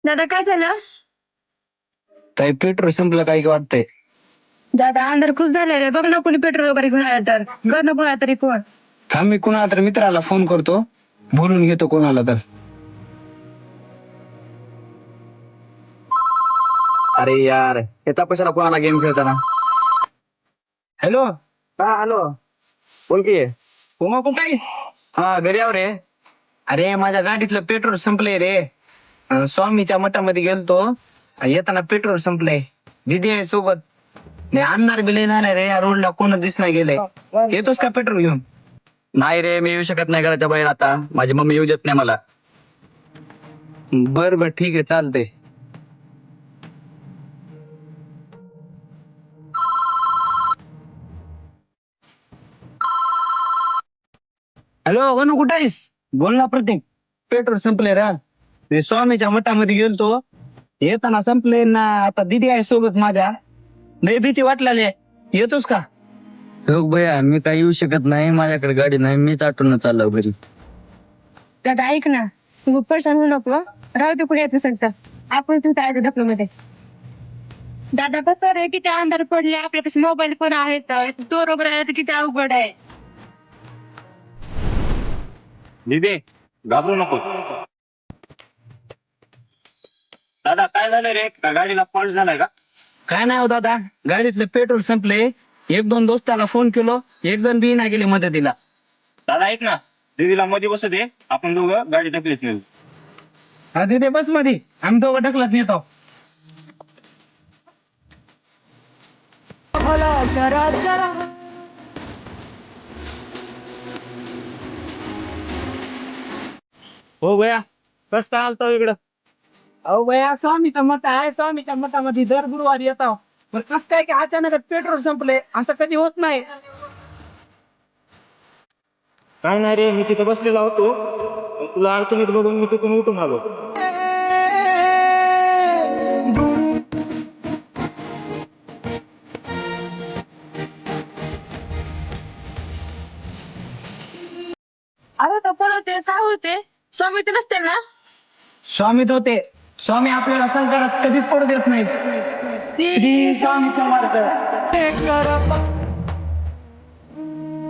दादा काय झालं? काही पेट्रोल संपलं काय वाटतंय. दादा अंधार खूप झालेला आहे, बघ ना कोणी पेट्रोल वगैरे घेऊन आला तर कर ना कोणा तरी फोन. थांब मी कुणाला तर मित्राला फोन करतो, बोलून घेतो कोणाला तर. अरे यार येता कशाला कोणाला गेम खेळताना. हॅलो. हा हॅलो. बोल की. कोमा कुठं आहेस? हा घरी आव रे. अरे माझ्या गाडीतलं पेट्रोल संपलंय रे. स्वामीच्या मठामध्ये गेलतो, येताना पेट्रोल संपलंय. दिदी आहे सोबत. नाही आणणार बी लय नाही रे, या रोडला कोण दिसणार गेलंय. येतोस का पेट्रोल घेऊन? नाही रे मी येऊ शकत नाही घराच्या बाहेर आता, माझी मम्मी येऊ देत नाही मला. बर बर ठीक आहे चालतंय. हॅलो वनू कुठं आहेस? बोल ना प्रतीक. पेट्रोल संपले रे. ते स्वामीच्या मठामध्ये गेलतो, येताना संपले ना. आता दिदी आहे सोबत माझ्या, लय भीती वाटलेली आहे. येतोस का? हो भैया मी काही येऊ शकत नाही, माझ्याकडे गाडी नाही, मीच आटून चाललो घरी. दादा ऐक ना, तू परेशान होऊ नको, राहू दे कुठे येत नसेल तर आपण तुमच्या ऑटो ढकलू मध्ये. दादा कसं रे, किती अंधार पडले, आपल्यापासून मोबाईल पण आहेत, तो बरोबर आहे तर किती अवघड आहे. दिदी घाबरू नको. दादा काय झालं रे, का गाडीला फॉल्ट झालाय का? काय नाही हो दादा, गाडीतलं पेट्रोल संपले. एक दोन दोस्ताला फोन केलो, एक जण बी नाही गेले मदतीला. दादा ऐक ना, दीदीला मध्ये बसू दे, आपण दोघं गाडी ढकलीत नेऊ. हा दिदे बस मध्ये, आम्ही दोघं ढकलत नेतो. हो भैया कस काय आलतो इकडं? अहो भैया स्वामीचा मठ आहे, स्वामीच्या मठामध्ये दर गुरुवारी येतो. पण कसं काय की अचानकच पेट्रोल संपले, असं कधी होत नाही. काय नाही रे, मी तिथं बसलेला होतो, पण तुला अडचणीत बघून मी तिथून उठून आलो. अरे तर पण होते काय होते, स्वामी तर नसते ना. स्वामीत होते. स्वामी आपल्याला संकटात कधीच पडू देत नाहीत. श्री स्वामी समर्थ.